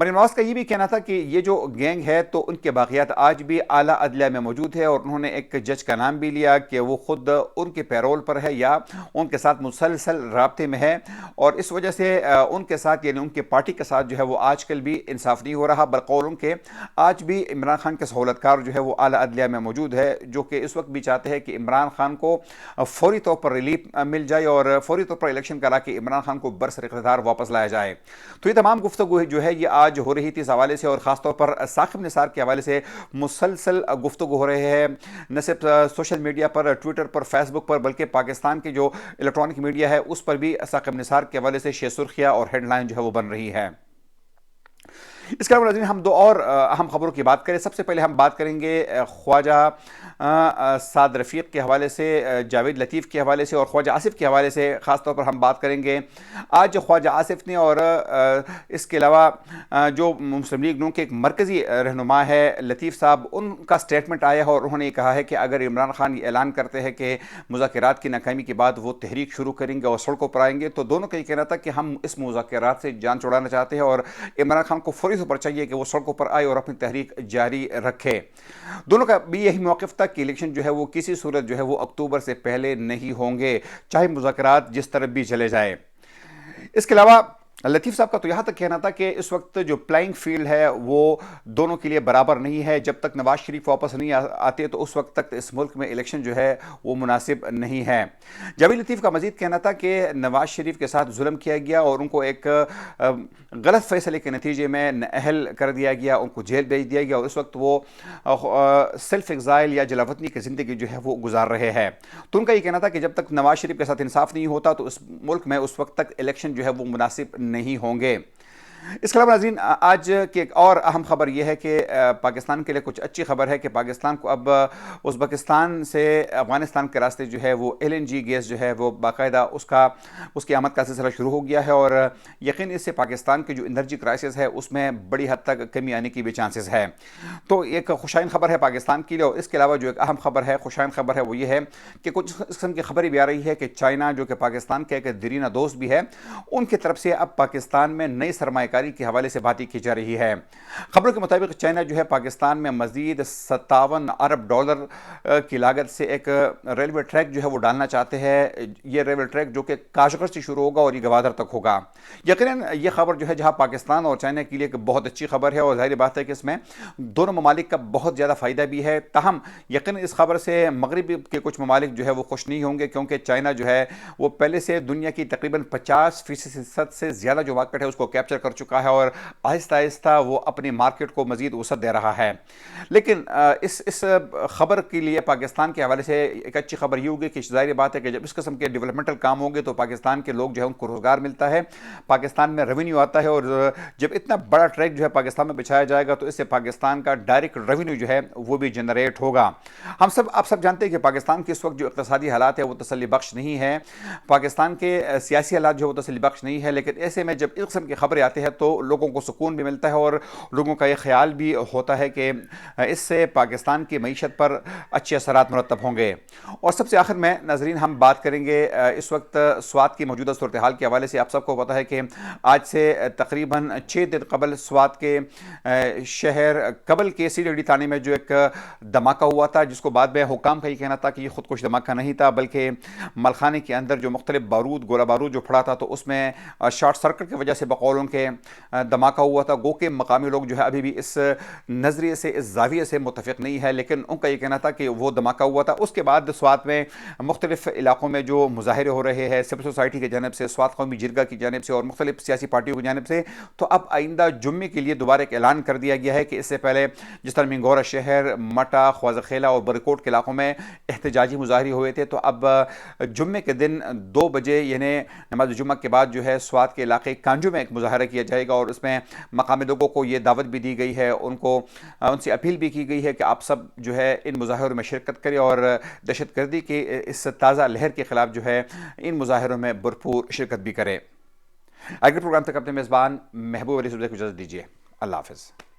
مریم نواز کا یہ بھی کہنا تھا کہ یہ جو گینگ ہے تو ان کے باقیات آج بھی اعلیٰ عدلیہ میں موجود ہے، اور انہوں نے ایک جج کا نام بھی لیا کہ وہ خود ان کے پیرول پر ہے یا ان کے ساتھ مسلسل رابطے میں ہے، اور اس وجہ سے ان کے ساتھ یعنی ان کی پارٹی کے ساتھ جو ہے وہ آج کل بھی انصاف نہیں ہو رہا، بلقول ان کے آج بھی عمران خان کے سہولتکار جو ہے وہ اعلیٰ عدلیہ میں موجود ہے، جو کہ اس وقت بھی چاہتے ہیں کہ عمران خان کو فوری طور پر ریلیف مل جائے اور فوری طور پر الیکشن کرا کے عمران خان کو برسر اقتدار واپس لایا جائے۔ تو یہ تمام گفتگو جو ہے یہ آج ہو رہی تھی اس حوالے سے، اور خاص طور پر ثاقب نثار کے حوالے سے مسلسل گفتگو ہو رہے ہیں، نہ صرف سوشل میڈیا پر، ٹویٹر پر، فیس بک پر، بلکہ پاکستان کی جو الیکٹرانک میڈیا ہے اس پر بھی ثاقب نثار کے حوالے سے شہ سرخیاں اور ہیڈ لائن جو ہے وہ بن رہی ہے۔ اس کے علاوہ ناظرین ہم دو اور اہم خبروں کی بات کریں۔ سب سے پہلے ہم بات کریں گے خواجہ سعد رفیق کے حوالے سے، جاوید لطیف کے حوالے سے اور خواجہ آصف کے حوالے سے خاص طور پر ہم بات کریں گے۔ آج خواجہ آصف نے اور اس کے علاوہ جو مسلم لیگ نون کے ایک مرکزی رہنما ہے لطیف صاحب، ان کا سٹیٹمنٹ آیا ہے اور انہوں نے یہ کہا ہے کہ اگر عمران خان یہ اعلان کرتے ہیں کہ مذاکرات کی ناکامی کے بعد وہ تحریک شروع کریں گے اور سڑکوں پر آئیں گے، تو دونوں کا یہ کہنا تھا کہ ہم اس مذاکرات سے جان چھڑانا چاہتے ہیں اور عمران خان کو فوری طور پر چاہیے کہ وہ سڑکوں پر آئے اور اپنی تحریک جاری رکھے۔ دونوں کا بھی یہی موقف تھا کہ الیکشن جو ہے وہ کسی صورت جو ہے وہ اکتوبر سے پہلے نہیں ہوں گے، چاہے مذاکرات جس طرف بھی چلے جائے۔ اس کے علاوہ لطیف صاحب کا تو یہاں تک کہنا تھا کہ اس وقت جو پلائنگ فیلڈ ہے وہ دونوں کے لیے برابر نہیں ہے، جب تک نواز شریف واپس نہیں آتے تو اس وقت تک اس ملک میں الیکشن جو ہے وہ مناسب نہیں ہے۔ جاوید لطیف کا مزید کہنا تھا کہ نواز شریف کے ساتھ ظلم کیا گیا اور ان کو ایک غلط فیصلے کے نتیجے میں نااہل کر دیا گیا، ان کو جیل بھیج دیا گیا، اور اس وقت وہ سیلف ایگزائل یا جلاوطنی کی زندگی جو ہے وہ گزار رہے ہیں۔ تو ان کا یہ کہنا تھا کہ جب تک نواز شریف کے ساتھ انصاف نہیں ہوتا تو اس ملک میں اس وقت تک الیکشن جو ہے وہ مناسب نہیں ہوں گے۔ اس کے علاوہ ناظرین آج کی ایک اور اہم خبر یہ ہے کہ پاکستان کے لیے کچھ اچھی خبر ہے کہ پاکستان کو اب ازبکستان سے افغانستان کے راستے جو ہے وہ LNG گیس جو ہے وہ باقاعدہ اس کی آمد کا سلسلہ شروع ہو گیا ہے، اور یقین اس سے پاکستان کی جو انرجی کرائسس ہے اس میں بڑی حد تک کمی آنے کی بھی چانسز ہے۔ تو ایک خوشائن خبر ہے پاکستان کے لیے، اور اس کے علاوہ جو ایک اہم خبر ہے، خوشائن خبر ہے، وہ یہ ہے کہ کچھ اس قسم کی خبریں بھی آ رہی ہے کہ چائنا جو کہ پاکستان کا ایک دیرینہ دوست بھی ہے، ان کی طرف سے اب پاکستان میں نئی سرمایہ کاری کے حوالے سے باتیں کی جا رہی ہے۔ خبروں کے مطابق چائنا جو ہے پاکستان میں مزید 57 ارب ڈالر کی لاگت سے ایک ریلوے ٹریک جو ہے وہ ڈالنا چاہتے ہیں۔ یہ ریلوے ٹریک جو کہ کاشغر سے شروع ہوگا اور یہ گوادر تک ہوگا۔ یقیناً یہ خبر جو ہے جہاں پاکستان اور چائنا کے لیے ایک بہت اچھی خبر ہے، اور ظاہر بات ہے کہ اس میں دونوں ممالک کا بہت زیادہ فائدہ بھی ہے، تاہم یقیناً اس خبر سے مغرب کے کچھ ممالک جو ہے وہ خوش نہیں ہوں گے، کیونکہ چائنا جو ہے وہ پہلے سے دنیا کی تقریباً 50% سے زیادہ جو مارکیٹ ہے اس کو کیپچر کر چکا ہے، اور آہستہ آہستہ وہ اپنی مارکیٹ کو مزید وسعت دے رہا ہے۔ لیکن اس خبر کے لیے پاکستان کے حوالے سے ایک اچھی خبر یہ ہوگی کہ ظاہر بات ہے کہ جب اس قسم کے ڈیولپمنٹل کام ہوں گے تو پاکستان کے لوگ جو ہے ان کو روزگار ملتا ہے، پاکستان میں ریونیو آتا ہے، اور جب اتنا بڑا ٹریک جو ہے پاکستان میں بچھایا جائے گا تو اس سے پاکستان کا ڈائریکٹ ریونیو جو ہے وہ بھی جنریٹ ہوگا۔ آپ سب جانتے ہیں کہ پاکستان کے اس وقت جو اقتصادی حالات ہے وہ تسلی بخش نہیں ہے، پاکستان کے سیاسی حالات جو ہے وہ تسلی بخش نہیں ہے، لیکن ایسے میں جب اس قسم کی خبریں آتی ہیں تو لوگوں کو سکون بھی ملتا ہے اور لوگوں کا یہ خیال بھی ہوتا ہے کہ اس سے پاکستان کی معیشت پر اچھے اثرات مرتب ہوں گے۔ اور سب سے آخر میں ناظرین ہم بات کریں گے اس وقت سوات کی موجودہ صورتحال کے حوالے سے۔ آپ سب کو پتہ ہے کہ آج سے تقریباً 6 دن قبل سوات کے شہر کبل کے CDD تھانے میں جو ایک دھماکہ ہوا تھا، جس کو بعد میں حکام کا یہ کہنا تھا کہ یہ خود کش دھماکہ نہیں تھا بلکہ ملخانے کے اندر جو مختلف گولہ بارود جو پھڑا تھا تو اس میں شارٹ سرکٹ کی وجہ سے بقول ان کے دھماکہ ہوا تھا۔ گو کہ مقامی لوگ جو ہے ابھی بھی اس نظریے سے، اس زاویے سے متفق نہیں ہے، لیکن ان کا یہ کہنا تھا کہ وہ دھماکہ ہوا تھا۔ اس کے بعد سوات میں مختلف علاقوں میں جو مظاہرے ہو رہے ہیں سول سوسائٹی کی جانب سے، سوات قومی جرگہ کی جانب سے اور مختلف سیاسی پارٹیوں کی جانب سے، تو اب آئندہ جمعے کے لیے دوبارہ ایک اعلان کر دیا گیا ہے کہ اس سے پہلے جس طرح منگورا شہر، مٹا، خوازہ خیلہ اور بریکوٹ کے علاقوں میں احتجاجی مظاہرے ہوئے تھے، تو اب جمعے کے دن 2 بجے یعنی نماز جمعہ کے بعد جو ہے سوات کے علاقے کانجو میں ایک مظاہرہ کیا جائے گا، اور اس میں مقامی لوگوں کو یہ دعوت بھی دی گئی ہے، ان سے اپیل بھی کی گئی ہے کہ آپ سب جو ہے ان مظاہروں میں شرکت کریں اور دہشت گردی کی اس تازہ لہر کے خلاف جو ہے ان مظاہروں میں بھرپور شرکت بھی کریں۔ اگلے پروگرام تک اپنے میزبان محبوب علی صبح کو اجازت دیجیے۔ اللہ حافظ۔